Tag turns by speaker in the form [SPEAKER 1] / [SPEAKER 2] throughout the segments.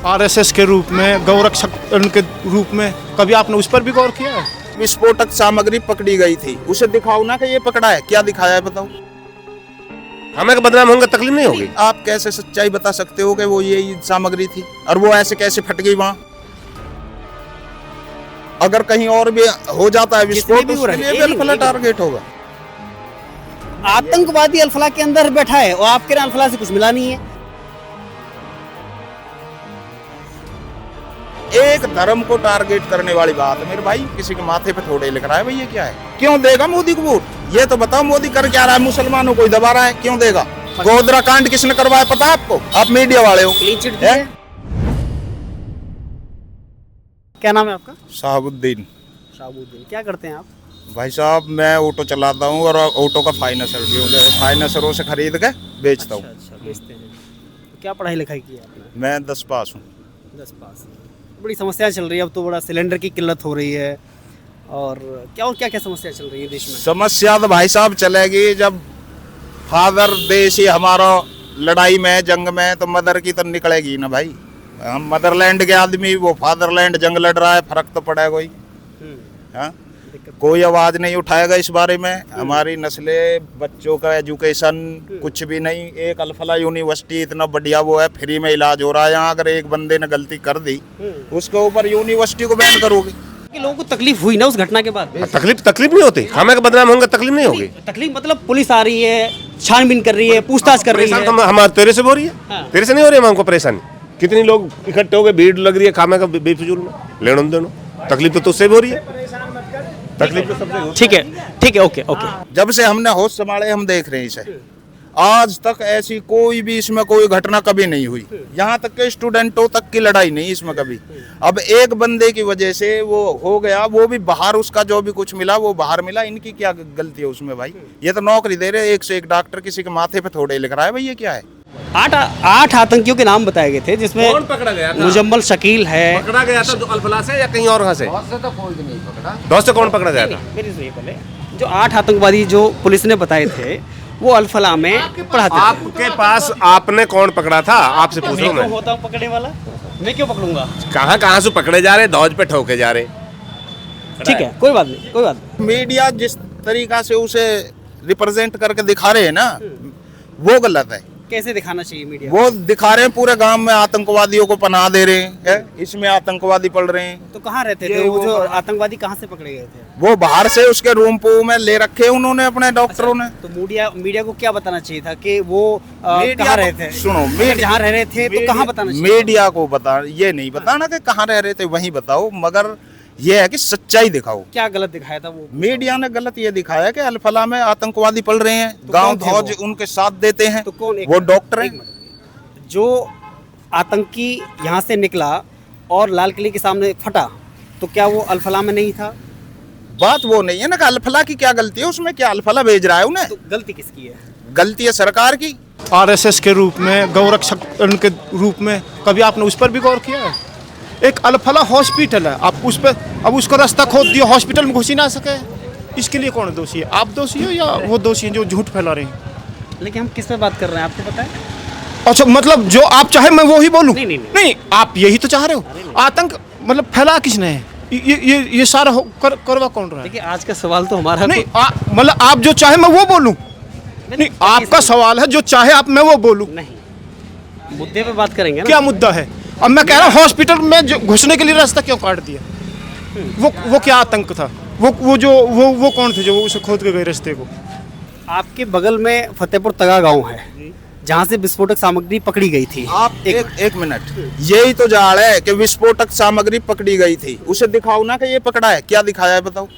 [SPEAKER 1] RSS के रूप में, गौरक्षक के रूप में, कभी आपने उस पर भी गौर किया है?
[SPEAKER 2] विस्फोटक सामग्री पकड़ी गई थी, उसे दिखाओ ना कि ये पकड़ा है, क्या दिखाया है बताओ।
[SPEAKER 3] हमें बदनाम होंगे, तकलीफ नहीं होगी।
[SPEAKER 2] आप कैसे सच्चाई बता सकते हो कि वो ये सामग्री थी और वो ऐसे कैसे फट गई वहां? अगर कहीं और भी हो जाता है विस्फोट, उसके लिए भी अल्फला टारगेट होगा।
[SPEAKER 4] आतंकवादी अल्फला के अंदर बैठा है और आपके अल्फला से कुछ मिला नहीं है।
[SPEAKER 2] एक धर्म को टारगेट करने वाली बात है मेरे भाई, किसी के माथे पे थोड़े लिख रहा है भाई, ये क्या है? क्यों देगा मोदी को वोट? ये तो बताओ, मोदी कर क्या रहा है? मुसलमानों को ही दबा रहा है, क्यों देगा? गोधरा कांड किसने करवाया पता है आपको? आप मीडिया वाले हो।
[SPEAKER 4] क्लीन चिट है? क्या नाम है आपका?
[SPEAKER 2] शहाबुद्दीन।
[SPEAKER 4] शाहबुद्दीन, क्या करते हैं आप?
[SPEAKER 2] भाई साहब मैं ऑटो चलाता हूँ और ऑटो का फाइनेंसर भी हूँ, फाइनेंसरों से खरीद के बेचता हूँ।
[SPEAKER 4] अच्छा, बेचते हैं। तो क्या पढ़ाई लिखाई की है आपने?
[SPEAKER 2] मैं 10 पास हूँ।
[SPEAKER 4] 10 पास। बड़ी समस्या चल रही है अब तो, बड़ा सिलेंडर की किल्लत हो रही है और क्या क्या समस्या चल रही है देश में?
[SPEAKER 2] समस्या तो भाई साहब चलेगी जब फादर देश ही हमारा लड़ाई में, जंग में, तो मदर की तो निकलेगी ना भाई। हम मदरलैंड के आदमी, वो फादरलैंड जंग लड़ रहा है, फर्क तो पड़ेगा कोई? हाँ, कोई आवाज नहीं उठाएगा इस बारे में। हमारी नस्लें, बच्चों का एजुकेशन कुछ भी नहीं। एक अल्फला यूनिवर्सिटी इतना बढ़िया वो है, फ्री में इलाज हो रहा है यहाँ। अगर एक बंदे ने गलती कर दी उसके ऊपर यूनिवर्सिटी को बैन करोगे?
[SPEAKER 4] कि लोगों को तकलीफ हुई ना उस घटना के बाद?
[SPEAKER 3] तकलीफ नहीं होती, हमें बदनाम होंगे, तकलीफ नहीं होगी।
[SPEAKER 4] तकलीफ मतलब पुलिस आ रही है, छानबीन कर रही है, पूछताछ कर रही है।
[SPEAKER 3] हमारे तेरे से हो रही है।
[SPEAKER 4] हाँ।
[SPEAKER 3] तेरे से नहीं हो रही है हमको परेशानी। कितनी लोग इकट्ठे हो गए, भीड़ लग रही है खामे का बेफिजूल में, लेनो देनो। तकलीफ तो तुझसे भी हो रही है, तकलीफ तो सबसे।
[SPEAKER 4] ठीक है, ओके।
[SPEAKER 2] जब से हमने होश संभाले हम देख रहे हैं इसे, आज तक ऐसी कोई भी इसमें कोई घटना कभी नहीं हुई। यहाँ तक के स्टूडेंटों तक की लड़ाई नहीं इसमें कभी। अब एक बंदे की वजह से वो हो गया, वो भी बाहर, उसका जो भी कुछ मिला वो बाहर मिला। इनकी क्या गलती है उसमें भाई? ये तो नौकरी दे रहे, एक से एक डॉक्टर किसी के माथे पे थोड़े लिख रहा है भाई, ये क्या है?
[SPEAKER 4] 8 आतंकियों के नाम बताए गए थे, जिसमें
[SPEAKER 3] कौन पकड़ा गया था?
[SPEAKER 4] मुजम्मल शकील है।
[SPEAKER 3] पकड़ा गया था जो अल्फला से या कहीं और से? दोस्त से कौन पकड़ा गया था?
[SPEAKER 4] मेरी सुनिए पहले, जो 8 आतंकवादी जो पुलिस ने बताए थे वो अल्फला में पढ़ाते थे।
[SPEAKER 3] आपके पास आपने कौन पकड़ा था? आपसे पूछ रहा हूं मैं।
[SPEAKER 4] होता हूं पकड़ने वाला, मैं क्यों पकड़ूंगा?
[SPEAKER 3] कहां से पकड़े जा रहे, दौज पे ठोके जा रहे।
[SPEAKER 4] ठीक है, कोई बात नहीं।
[SPEAKER 2] मीडिया जिस तरीका से उसे रिप्रेजेंट करके दिखा रहे हैं ना, वो गलत है।
[SPEAKER 4] कैसे दिखाना चाहिए मीडिया?
[SPEAKER 2] वो दिखा रहे हैं पूरे गांव में आतंकवादियों को पनाह दे रहे हैं, इसमें आतंकवादी पढ़ रहे हैं।
[SPEAKER 4] तो कहाँ रहते थे वो जो आतंकवादी? कहाँ से पकड़े गए थे?
[SPEAKER 2] वो बाहर से उसके रूम में ले रखे उन्होंने अपने डॉक्टरों ने।
[SPEAKER 4] तो मीडिया को क्या बताना चाहिए था कि वो कहाँ रहे थे?
[SPEAKER 2] सुनो,
[SPEAKER 4] जहाँ रह रहे थे तो कहाँ बताना चाहिए?
[SPEAKER 2] मीडिया को बता, ये नहीं बताना कि कहाँ रह रहे थे, वहीं बताओ, मगर ये है कि सच्चाई दिखाओ।
[SPEAKER 4] क्या गलत दिखाया था वो?
[SPEAKER 2] मीडिया ने गलत ये दिखाया कि अल्फला में आतंकवादी पढ़ रहे हैं, गांव फौज उनके साथ देते हैं।
[SPEAKER 4] तो कौन?
[SPEAKER 2] वो डॉक्टर है
[SPEAKER 4] जो आतंकी यहाँ से निकला और लाल किले के सामने फटा, तो क्या वो अल्फला में नहीं था?
[SPEAKER 2] बात वो नहीं है ना कि अल्फला की क्या गलती है उसमें, क्या अल्फला भेज रहा है उन्हें?
[SPEAKER 4] तो गलती किसकी है?
[SPEAKER 2] गलती है सरकार की।
[SPEAKER 1] आरएसएस के रूप में, गौरक्षक के रूप में, कभी आपने उस पर भी गौर किया है? एक अल्फला हॉस्पिटल है, आप उस पर अब उसको रास्ता खोद दिया, हॉस्पिटल में घुस ही ना सके, इसके लिए कौन दोषी है? आप दोषी हो या वो दोषी हैं जो झूठ फैला रहे हैं?
[SPEAKER 4] लेकिन हम किस पे बात कर रहे हैं आपको पता है?
[SPEAKER 1] अच्छा, मतलब जो आप चाहे मैं वो ही बोलूं?
[SPEAKER 4] नहीं,
[SPEAKER 1] आप यही तो चाह रहे हो। आतंक मतलब फैला किसने है? ये सारा करवा कौन रहा है?
[SPEAKER 4] देखिए, आज का सवाल तो हमारा
[SPEAKER 1] नहीं, मतलब आप जो चाहे मैं वो बोलूं? नहीं, आपका सवाल है, जो चाहे आप मैं वो बोलूं?
[SPEAKER 4] नहीं, मुद्दे पे बात करेंगे ना।
[SPEAKER 1] क्या मुद्दा है? अब मैं कह रहा हूँ हॉस्पिटल में जो घुसने के लिए रास्ता क्यों काट दिया? वो क्या आतंक था? वो कौन थे जो उसे खोद के गए रास्ते को?
[SPEAKER 4] आपके बगल में फतेहपुर तगा गांव है, जहाँ से विस्फोटक सामग्री पकड़ी गई थी।
[SPEAKER 2] आप एक मिनट, यही तो जाल है कि विस्फोटक सामग्री पकड़ी गई थी, उसे दिखाओ ना कि ये पकड़ा है, क्या दिखाया है बताओ?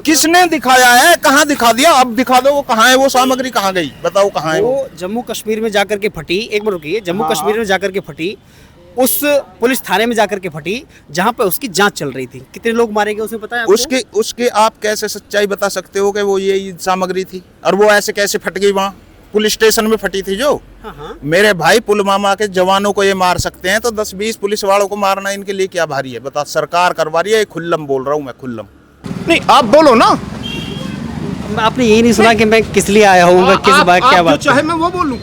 [SPEAKER 2] किसने दिखाया है? कहाँ दिखा दिया? अब दिखा दो, वो कहाँ है, वो सामग्री कहाँ गई बताओ, कहाँ है?
[SPEAKER 4] वो जम्मू कश्मीर में जाकर के फटी। एक मिनट रुकिए, जम्मू कश्मीर में जाकर के फटी, उस पुलिस थाने में जाकर के फटी जहाँ पे उसकी जांच चल रही थी। कितने लोग मारे गए उसे पता है आपको?
[SPEAKER 2] उसके आप कैसे सच्चाई बता सकते हो कि वो ये सामग्री थी और वो ऐसे कैसे फट गई? वहाँ पुलिस स्टेशन में फटी थी जो।
[SPEAKER 4] हाँ।
[SPEAKER 2] मेरे भाई पुलवामा के जवानों को ये मार सकते हैं तो 10-20 पुलिस वालों को मारना इनके लिए क्या भारी है? बता, सरकार करवा रही है। खुल्लम बोल रहा हूँ मैं, खुल्लम।
[SPEAKER 1] नहीं, आप बोलो ना।
[SPEAKER 4] आपने यही नहीं सुना कि मैं किस लिए आया हूँ, किस बात क्या बात?
[SPEAKER 1] चाहे मैं वो बोलूं?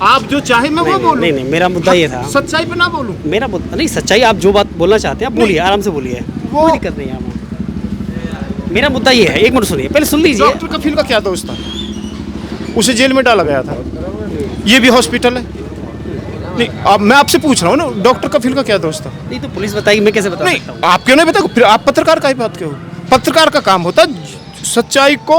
[SPEAKER 1] आप जो चाहे मैं वो बोलूं।
[SPEAKER 4] नहीं नहीं, मेरा मुद्दा ये था,
[SPEAKER 1] सच्चाई पे ना बोलूं।
[SPEAKER 4] मेरा मुद्दा नहीं, सच्चाई आप जो बात बोलना चाहते हैं आप बोलिए, आराम से बोलिए, कोई दिक्कत नहीं है हमें। मेरा मुद्दा ये है, एक मिनट सुनिए, पहले सुन लीजिए।
[SPEAKER 1] डॉक्टर कफील का क्या दोस्त था? उसे जेल में डाला गया था, ये भी हॉस्पिटल है। नहीं, अब मैं आपसे पूछ रहा हूँ ना, डॉक्टर कफील का क्या दोस्त था?
[SPEAKER 4] नहीं तो पुलिस बताएगी, मैं कैसे बता
[SPEAKER 1] नहीं,
[SPEAKER 4] सकता हूँ?
[SPEAKER 1] आप क्यों नहीं बता? फिर आप पत्रकार का ही बात क्यों? पत्रकार का काम होता है सच्चाई को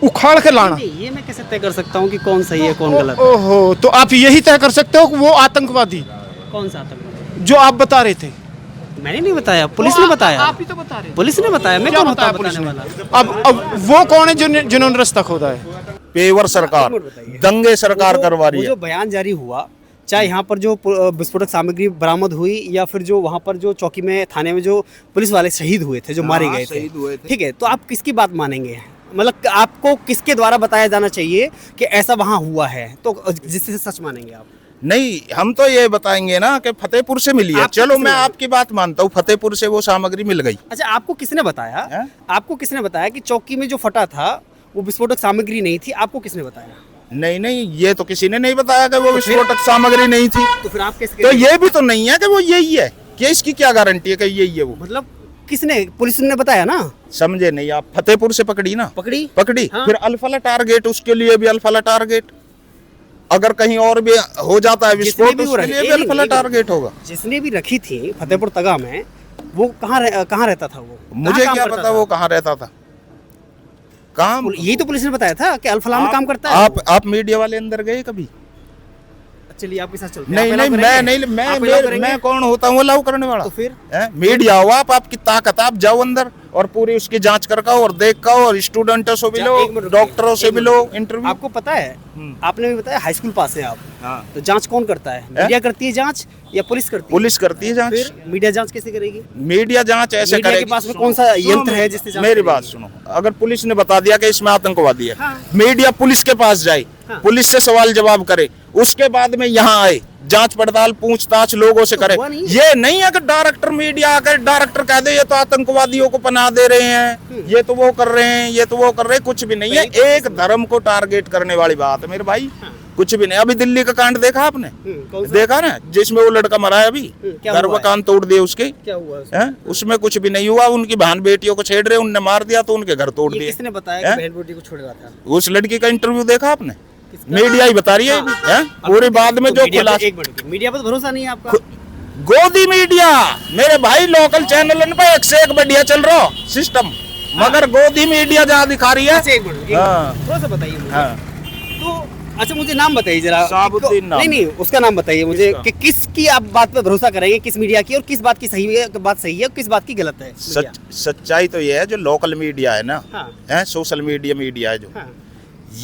[SPEAKER 1] उखाड़ के लाना।
[SPEAKER 4] नहीं, ये मैं कैसे तय कर सकता हूँ कि कौन सही है कौन गलत है?
[SPEAKER 1] ओहो, तो आप यही तय कर सकते हो कि वो आतंकवादी
[SPEAKER 4] कौन सा आतंकवादी?
[SPEAKER 1] जो आप बता रहे थे।
[SPEAKER 4] मैंने नहीं बताया, पुलिस ने बताया।
[SPEAKER 1] आप ही तो बता रहे।
[SPEAKER 4] पुलिस ने बताया, मैं
[SPEAKER 1] क्या
[SPEAKER 4] कौन होता
[SPEAKER 1] बताया
[SPEAKER 4] बताने
[SPEAKER 1] पुलिस ने?
[SPEAKER 4] वाला?
[SPEAKER 1] अब वो कौन है जिन्होंने रास्ता खोदा है?
[SPEAKER 2] पेवर सरकार, दंगे सरकार करवा रही
[SPEAKER 4] वो
[SPEAKER 2] है।
[SPEAKER 4] जो बयान जारी हुआ, चाहे यहाँ पर जो विस्फोटक सामग्री बरामद हुई या फिर जो वहाँ पर जो चौकी में थाने में जो पुलिस वाले शहीद हुए थे, जो मारे गए
[SPEAKER 2] शहीद हुए थे।
[SPEAKER 4] ठीक है, तो आप किसकी बात मानेंगे? मतलब आपको किसके द्वारा बताया जाना चाहिए कि ऐसा वहाँ हुआ है, तो जिससे सच मानेंगे आप?
[SPEAKER 2] नहीं, हम तो ये बताएंगे ना कि फतेहपुर से मिली है।
[SPEAKER 4] आपको
[SPEAKER 2] चलो
[SPEAKER 4] किसने
[SPEAKER 2] मैं
[SPEAKER 4] बताया?
[SPEAKER 2] आपकी बात मानता हूँ, फतेहपुर से वो सामग्री मिल गई।
[SPEAKER 4] अच्छा, आपको किसने बताया?
[SPEAKER 2] हैं?
[SPEAKER 4] आपको किसने बताया कि चौकी में जो फटा था वो विस्फोटक सामग्री नहीं थी? आपको किसने बताया?
[SPEAKER 2] नहीं नहीं, ये तो किसी ने नहीं बताया कि वो विस्फोटक सामग्री नहीं थी।
[SPEAKER 4] तो फिर आप कैसे
[SPEAKER 2] तो ये भी तो नहीं है कि वो यही है, कि इसकी क्या गारंटी है कि यही है वो?
[SPEAKER 4] मतलब किसने? पुलिस ने बताया ना?
[SPEAKER 2] समझे नहीं आप? फतेहपुर से पकड़ी ना, पकड़ी
[SPEAKER 4] हाँ।
[SPEAKER 2] फिर अल्फाला टारगेट, उसके लिए भी अल्फाला टारगेट। अगर कहीं और भी हो जाता है विस्फोट,
[SPEAKER 4] भी वो
[SPEAKER 2] उसके
[SPEAKER 4] रखे-
[SPEAKER 2] लिए भी
[SPEAKER 4] नहीं,
[SPEAKER 2] अल्फाला
[SPEAKER 4] नहीं,
[SPEAKER 2] टारगेट होगा।
[SPEAKER 4] जिसने भी रखी थी फतेहपुर तगा में, वो कहाँ रहता था? वो
[SPEAKER 2] मुझे
[SPEAKER 4] कहाँ
[SPEAKER 2] क्या
[SPEAKER 4] काम
[SPEAKER 2] पता
[SPEAKER 4] करता
[SPEAKER 2] वो कहाँ रहता था, काम।
[SPEAKER 4] यही तो पुलिस ने बताया था कि अल्फला में काम करता है।
[SPEAKER 2] आप मीडिया वाले अंदर गए कभी?
[SPEAKER 4] चलिए आपके साथ चलते हैं।
[SPEAKER 2] नहीं
[SPEAKER 4] आप
[SPEAKER 2] नहीं,
[SPEAKER 4] allow
[SPEAKER 2] मैं
[SPEAKER 4] करेंगे?
[SPEAKER 2] नहीं,
[SPEAKER 4] आप allow
[SPEAKER 2] मैं
[SPEAKER 4] करेंगे?
[SPEAKER 2] कौन होता हूँ अलाउ करने वाला?
[SPEAKER 4] तो फिर?
[SPEAKER 2] मीडिया हो आपकी ताकत, आप जाओ अंदर और पूरी उसकी जांच कर का और देख का, और स्टूडेंटों से मिलो,
[SPEAKER 4] एक मिनट रुकिए,
[SPEAKER 2] डॉक्टरों से
[SPEAKER 4] एक मिनट
[SPEAKER 2] मिलो,
[SPEAKER 4] रुकिए।
[SPEAKER 2] इंटरव्यू।
[SPEAKER 4] आपको पता है, आपने भी बताया हाई स्कूल पास है आप,
[SPEAKER 2] हाँ।
[SPEAKER 4] तो जांच कौन करता है? मीडिया करती है जांच या पुलिस करती है?
[SPEAKER 2] पुलिस करती है जांच।
[SPEAKER 4] फिर मीडिया जांच कैसे करेगी?
[SPEAKER 2] मीडिया जांच ऐसे
[SPEAKER 4] मीडिया के
[SPEAKER 2] करेगी।
[SPEAKER 4] पास में कौन सा यंत्र है जिससे जांच
[SPEAKER 2] मेरी
[SPEAKER 4] करेगी?
[SPEAKER 2] बात सुनो, अगर पुलिस ने बता दिया कि इसमें आतंकवादी है,
[SPEAKER 4] हाँ।
[SPEAKER 2] मीडिया पुलिस के पास जाए,
[SPEAKER 4] हाँ।
[SPEAKER 2] पुलिस से सवाल जवाब करे, उसके बाद में यहाँ आए, जांच पड़ताल पूछताछ लोगों से
[SPEAKER 4] तो
[SPEAKER 2] करे।
[SPEAKER 4] हुआ नहीं।
[SPEAKER 2] ये नहीं है कि डायरेक्टर मीडिया आकर डायरेक्टर कह दे ये तो आतंकवादियों को पनाह दे रहे हैं, ये तो वो कर रहे हैं, ये तो वो कर रहे हैं। कुछ भी नहीं है, एक धर्म को टारगेट करने वाली बात है मेरे भाई, कुछ भी नहीं। अभी दिल्ली का कांड देखा आपने?
[SPEAKER 4] कौन सा?
[SPEAKER 2] देखा ना, जिसमें वो लड़का मरा है अभी,
[SPEAKER 4] क्या
[SPEAKER 2] घर
[SPEAKER 4] हुआ
[SPEAKER 2] व
[SPEAKER 4] है?
[SPEAKER 2] कान तोड़ दिए उसके।
[SPEAKER 4] क्या हुआ उसमें?
[SPEAKER 2] हैं? उसमें कुछ भी नहीं हुआ, उनकी बहन बेटियों को छेड़ रहे, उनने मार दिया तो उनके घर तोड़
[SPEAKER 4] ये
[SPEAKER 2] दिए।
[SPEAKER 4] किसने बताया
[SPEAKER 2] हैं?
[SPEAKER 4] कि बहन बेटी को छोड़ रहा था?
[SPEAKER 2] उस लड़की का इंटरव्यू देखा आपने?
[SPEAKER 4] किसका?
[SPEAKER 2] मीडिया ही बता रही है,
[SPEAKER 4] हाँ।
[SPEAKER 2] हैं? पूरी बाद में
[SPEAKER 4] तो
[SPEAKER 2] जो
[SPEAKER 4] मीडिया पर-
[SPEAKER 2] खुलासा,
[SPEAKER 4] एक मिनट, मीडिया पर तो भरोसा नहीं है आपका?
[SPEAKER 2] गोदी मीडिया मेरे भाई, लोकल चैनल पे एक से एक बढ़िया चल रहा सिस्टम, मगर गोदी मीडिया जहाँ दिखा रही है।
[SPEAKER 4] अच्छा, एक मिनट,
[SPEAKER 2] हाँ।
[SPEAKER 4] थोड़ा सा बताइए मुझे।
[SPEAKER 2] हाँ।
[SPEAKER 4] तो अच्छा, मुझे नाम बताइए जरा।
[SPEAKER 2] साबुद्दीन नाम।
[SPEAKER 4] नहीं नहीं, उसका नाम बताइए मुझे
[SPEAKER 2] किसका?
[SPEAKER 4] कि किसकी आप बात पे भरोसा करेंगे, किस मीडिया की, और किस बात की सही है, बात सही है और किस बात की गलत है? मीडिया।
[SPEAKER 2] सच्चाई तो ये है, जो लोकल मीडिया है ना,
[SPEAKER 4] हाँ।
[SPEAKER 2] है सोशल मीडिया है जो,
[SPEAKER 4] हाँ।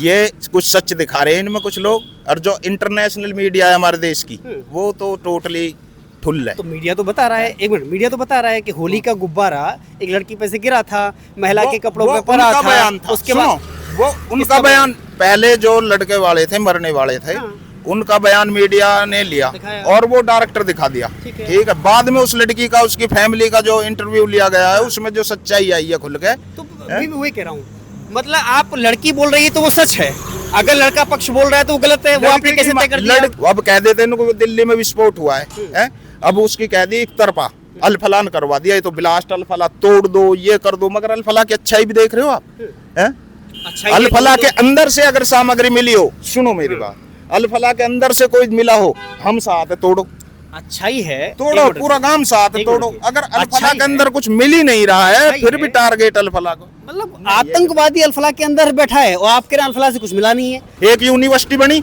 [SPEAKER 2] ये कुछ सच दिखा रहे हैं इनमें कुछ लोग, और जो इंटरनेशनल मीडिया है हमारे देश की, वो तो टोटली ठुल है।
[SPEAKER 4] तो मीडिया तो बता रहा है, एक मिनट, मीडिया तो बता रहा है कि होली का गुब्बारा एक लड़की पे से गिरा था, महिला के कपड़ों पे पड़ा
[SPEAKER 2] उनका
[SPEAKER 4] था,
[SPEAKER 2] बयान था।
[SPEAKER 4] उसके
[SPEAKER 2] सुनो,
[SPEAKER 4] बाद
[SPEAKER 2] वो
[SPEAKER 4] किसका
[SPEAKER 2] उनका बयान, पहले जो लड़के वाले थे, मरने वाले थे,
[SPEAKER 4] हाँ।
[SPEAKER 2] उनका बयान मीडिया ने लिया
[SPEAKER 4] दिखाया।
[SPEAKER 2] और वो डायरेक्टर दिखा दिया।
[SPEAKER 4] ठीक है।
[SPEAKER 2] ठीक है, बाद में उस लड़की का, उसकी फैमिली का जो इंटरव्यू लिया गया है, उसमें जो सच्चाई आई है खुल के।
[SPEAKER 4] तो मैं वही कह रहा हूँ, मतलब आप लड़की बोल रही है तो वो सच है, अगर लड़का पक्ष बोल रहा है तो वो गलत है। वो आपने कैसे तय कर दिया?
[SPEAKER 2] अब कह देते हैं इनको दिल्ली में विस्फोट हुआ है, हैं? अब उसकी कह दी एक तरफा अल्फलान करवा दिया, ये तो ब्लास्ट अल्फला तोड़ दो, ये कर दो, मगर अल्फला की अच्छाई भी देख रहे हो आप, हैं?
[SPEAKER 4] अच्छा,
[SPEAKER 2] अल्फला के अंदर से अगर सामग्री मिली हो, सुनो मेरी बात, अल्फला के अंदर से कोई मिला हो, हम साथ है, तोड़ो,
[SPEAKER 4] अच्छा ही है,
[SPEAKER 2] तोड़ो,
[SPEAKER 4] एक मिनट
[SPEAKER 2] पूरा गांव साथ है,
[SPEAKER 4] एक मिनट
[SPEAKER 2] तोड़ो।
[SPEAKER 4] रुकिए।
[SPEAKER 2] अगर
[SPEAKER 4] अच्छा
[SPEAKER 2] अल्फला
[SPEAKER 4] ही
[SPEAKER 2] के
[SPEAKER 4] है।
[SPEAKER 2] अंदर कुछ मिल ही नहीं रहा है,
[SPEAKER 4] अच्छा ही
[SPEAKER 2] फिर भी
[SPEAKER 4] है।
[SPEAKER 2] टारगेट अल्फला को।
[SPEAKER 4] मतलब आतंकवादी अल्फला के अंदर बैठा है और आपके यहाँ अल्फला से कुछ मिला नहीं है।
[SPEAKER 2] एक यूनिवर्सिटी बनी,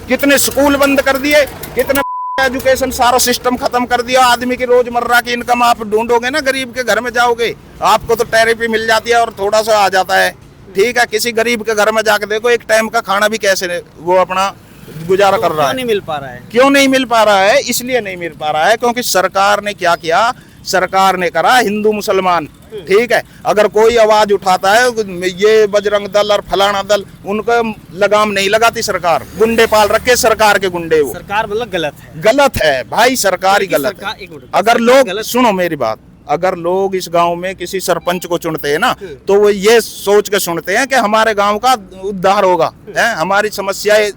[SPEAKER 2] कितने स्कूल बंद कर दिए, कितने एजुकेशन सारा सिस्टम खत्म कर दिया। आदमी की रोजमर्रा की इनकम आप ढूंढोगे ना, गरीब के घर में जाओगे, आपको तो टेरिफी मिल जाती है और थोड़ा सा आ जाता है। ठीक है, किसी गरीब के घर में जाके देखो, एक टाइम का खाना भी कैसे वो अपना गुजारा कर रहा
[SPEAKER 4] क्यों
[SPEAKER 2] है।
[SPEAKER 4] नहीं मिल पा रहा है?
[SPEAKER 2] क्यों नहीं मिल पा रहा है? इसलिए नहीं मिल पा रहा है क्योंकि सरकार ने क्या किया, सरकार ने करा हिंदू मुसलमान। ठीक है, अगर कोई आवाज उठाता है, ये बजरंग दल और फलाना दल, उनको लगाम नहीं लगाती सरकार। गुंडे पाल रखे सरकार के गुंडे, वो
[SPEAKER 4] सरकार मतलब गलत है।
[SPEAKER 2] गलत है भाई, सरकार ही गलत है।
[SPEAKER 4] एक मिनट,
[SPEAKER 2] अगर
[SPEAKER 4] सरकार
[SPEAKER 2] लोग,
[SPEAKER 4] गलत-
[SPEAKER 2] सुनो मेरी बात, अगर लोग इस गांव में किसी सरपंच को चुनते हैं ना, तो वो ये सोच के चुनते हैं कि हमारे गांव का उद्धार होगा, है हमारी समस्याएं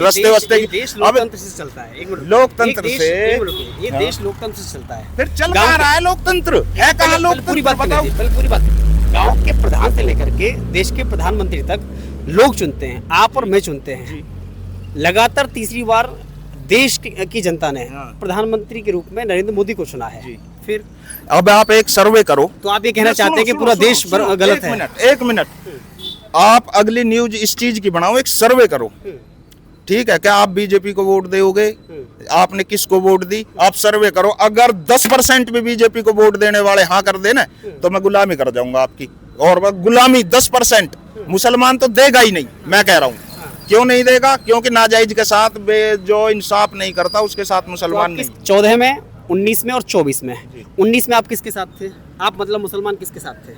[SPEAKER 2] रस्ते वस्ते
[SPEAKER 4] ये देश लोकतंत्र से चलता है। एक मिनट,
[SPEAKER 2] लोकतंत्र
[SPEAKER 4] एक देश-
[SPEAKER 2] से-
[SPEAKER 4] एक मिनट रुकिए, ये देश लोकतंत्र से चलता है।
[SPEAKER 2] फिर चल
[SPEAKER 4] गाँव
[SPEAKER 2] कहाँ
[SPEAKER 4] के-
[SPEAKER 2] रहा है लोकतंत्र, है कहाँ
[SPEAKER 4] पूरी
[SPEAKER 2] लोकतंत्र
[SPEAKER 4] बात
[SPEAKER 2] बताओ।
[SPEAKER 4] पहले पूरी बात, गांव के प्रधान से लेकर के देश के प्रधानमंत्री तक लोग चुनते हैं, आप और मैं चुनते हैं। लगातार तीसरी बार देश की जनता ने प्रधानमंत्री के रूप में नरेंद्र मोदी को चुना है। फिर
[SPEAKER 2] अब आप एक सर्वे करो।
[SPEAKER 4] तो आप ये कहना
[SPEAKER 2] सुनो,
[SPEAKER 4] चाहते हैं कि
[SPEAKER 2] सुनो,
[SPEAKER 4] पूरा
[SPEAKER 2] सुनो,
[SPEAKER 4] देश
[SPEAKER 2] सुनो,
[SPEAKER 4] गलत है?
[SPEAKER 2] एक मिनट, आप अगली न्यूज इस चीज की बनाओ, एक सर्वे करो, ठीक है? क्या आप बीजेपी को वोट दोगे? आपने किसको वोट दी? आप सर्वे करो। अगर 10% भी बीजेपी को वोट देने वाले हाँ कर देना तो मैं गुलामी कर जाऊंगा आपकी। और वह गुलामी 10%, मुसलमान तो देगा ही नहीं, मैं कह रहा हूँ। क्यों नहीं देगा? क्योंकि नाजायज के साथ जो इंसाफ नहीं करता उसके साथ मुसलमान नहीं।
[SPEAKER 4] 14 में, 19 में और 24 में। 19 में आप किसके साथ थे? आप मतलब मुसलमान किसके साथ थे?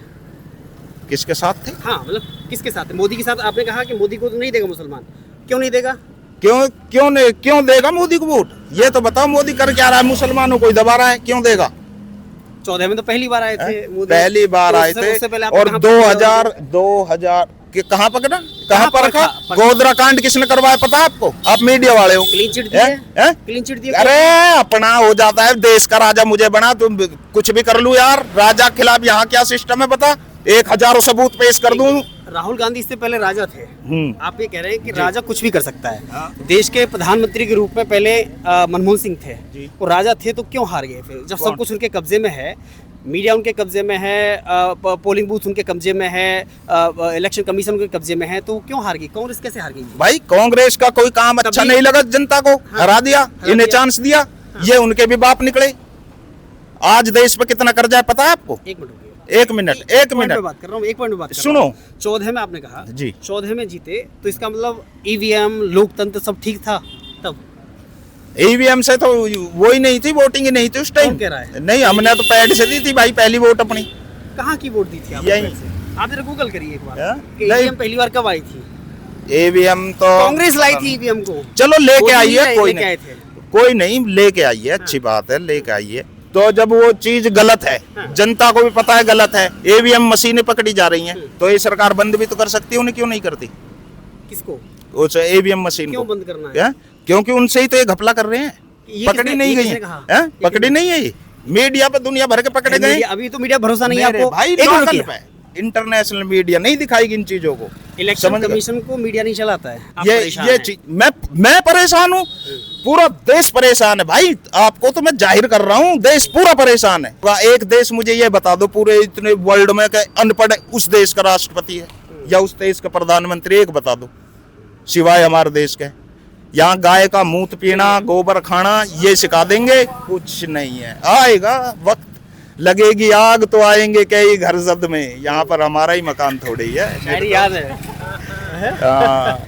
[SPEAKER 2] किसके साथ थे?
[SPEAKER 4] हाँ, मतलब किसके साथ थे? मोदी के साथ। आपने कहा कि मोदी को तो नहीं देगा मुसलमान, क्यों नहीं देगा?
[SPEAKER 2] क्यों देगा मोदी को वोट? ये तो बताओ, मोदी कर क्या रहा है? मुसलमानों को ही दबा रहा है, क्यों देगा?
[SPEAKER 4] 14 में तो पहली बार आए थे मोदी।
[SPEAKER 2] पहली बार
[SPEAKER 4] तो
[SPEAKER 2] आए
[SPEAKER 4] उससे
[SPEAKER 2] थे।
[SPEAKER 4] पहले आपने
[SPEAKER 2] और
[SPEAKER 4] कहाँ
[SPEAKER 2] 2000 के कहाँ पकड़ा, कहाँ पर रखा?
[SPEAKER 4] पकड़ा?
[SPEAKER 2] गोधरा कांड किसने करवाया पता है आपको? आप मीडिया वाले हो।
[SPEAKER 4] क्लीन चिट
[SPEAKER 2] हैं?
[SPEAKER 4] दिए? क्लीन चिट दिए?
[SPEAKER 2] अरे अपना हो जाता है, देश का राजा मुझे बना, तुम कुछ भी कर लूं यार। राजा के खिलाफ यहाँ क्या सिस्टम है बता? 1000 सबूत पेश कर दूं।
[SPEAKER 4] राहुल गांधी इससे पहले राजा थे। आप ये कह रहे हैं कि राजा कुछ भी कर सकता है। देश के प्रधानमंत्री के रूप में पहले मनमोहन सिंह थे, वो राजा थे, तो क्यों हार गए फिर? जब सब कुछ उनके कब्जे में है, मीडिया उनके कब्जे में है, पोलिंग बूथ उनके कब्जे में है, इलेक्शन कमीशन उनके कब्जे में है, तो क्यों हार गई? कांग्रेस कैसे हार गई?
[SPEAKER 2] भाई कांग्रेस का कोई काम अच्छा नहीं लगा जनता को, हरा दिया, इन्हें चांस दिया, ये उनके भी बाप निकले। आज देश पे कितना कर्जा है पता है आपको?
[SPEAKER 4] एक मिनट रुकिए।
[SPEAKER 2] एक मिनट
[SPEAKER 4] बात कर रहा हूँ, एक पॉइंट में बात कर
[SPEAKER 2] सुनो।
[SPEAKER 4] रहा हूँ। 14 में आपने कहा
[SPEAKER 2] जी।
[SPEAKER 4] 14 में जीते, तो इसका मतलब ईवीएम, लोकतंत्र सब ठीक था तब?
[SPEAKER 2] ईवीएम से तो वो ही नहीं थी, वोटिंग ही नहीं थी उस टाइम।
[SPEAKER 4] कौन कह रहा है?
[SPEAKER 2] नहीं, हमने तो पैड से दी थी भाई पहली वोट अपनी।
[SPEAKER 4] कहाँ की वोट दी थी आपने?
[SPEAKER 2] यहीं।
[SPEAKER 4] आप जरा गूगल करिए एक बार
[SPEAKER 2] हाँ?
[SPEAKER 4] कि
[SPEAKER 2] नहीं।
[SPEAKER 4] ईवीएम पहली बार कब आई थी?
[SPEAKER 2] ईवीएम तो
[SPEAKER 4] कांग्रेस लाई थी ईवीएम को।
[SPEAKER 2] चलो लेके
[SPEAKER 4] मोदी
[SPEAKER 2] आई है,
[SPEAKER 4] नहीं
[SPEAKER 2] कोई
[SPEAKER 4] लेके आए
[SPEAKER 2] नहीं,
[SPEAKER 4] थे।
[SPEAKER 2] कोई नहीं, लेके आई है, अच्छी बात है, लेके आई है। तो जब वो चीज गलत है, जनता को भी पता है गलत है, ईवीएम मशीनें पकड़ी जा रही हैं, तो ये सरकार बंद भी तो कर सकती है, उन्हें क्यों नहीं करती?
[SPEAKER 4] किसको?
[SPEAKER 2] उस ईवीएम मशीन
[SPEAKER 4] क्यों
[SPEAKER 2] को
[SPEAKER 4] बंद करना है?
[SPEAKER 2] हैं? क्योंकि उनसे ही तो ये घपला कर रहे हैं।
[SPEAKER 4] ये
[SPEAKER 2] पकड़ी
[SPEAKER 4] किसने-
[SPEAKER 2] नहीं
[SPEAKER 4] ये
[SPEAKER 2] गई
[SPEAKER 4] किसने
[SPEAKER 2] हैं?
[SPEAKER 4] कहा?
[SPEAKER 2] हैं?
[SPEAKER 4] ये
[SPEAKER 2] पकड़ी
[SPEAKER 4] किसने-
[SPEAKER 2] नहीं है ये, मीडिया पे दुनिया भर के पकड़े गए।
[SPEAKER 4] अभी तो मीडिया भरोसा नहीं है
[SPEAKER 2] मेरे
[SPEAKER 4] आपको?
[SPEAKER 2] भाई
[SPEAKER 4] एक मिनट
[SPEAKER 2] लोकल
[SPEAKER 4] रुकिए।
[SPEAKER 2] पे इंटरनेशनल मीडिया नहीं दिखाएगी इन चीजों को।
[SPEAKER 4] इलेक्शन
[SPEAKER 2] समझ गए?
[SPEAKER 4] कमीशन को मीडिया नहीं चलाता है। आप
[SPEAKER 2] ये
[SPEAKER 4] परेशान
[SPEAKER 2] ये
[SPEAKER 4] हैं।
[SPEAKER 2] चीज मैं परेशान हूँ, पूरा देश परेशान है भाई। आपको तो मैं जाहिर कर रहा हूँ, देश पूरा परेशान है। एक देश मुझे ये बता दो पूरे इतने वर्ल्ड में कि अनपढ़ उस देश का राष्ट्रपति है या उस देश का प्रधानमंत्री, एक बता दो सिवाय हमारे देश के। यहाँ गाय का मूत पीना, गोबर खाना ये सिखा देंगे, कुछ नहीं है। आएगा वक्त, लगेगी आग तो आएंगे कई घर जद में। यहाँ पर हमारा ही मकान थोड़ी है।
[SPEAKER 4] शायरी याद है।
[SPEAKER 2] हाँ।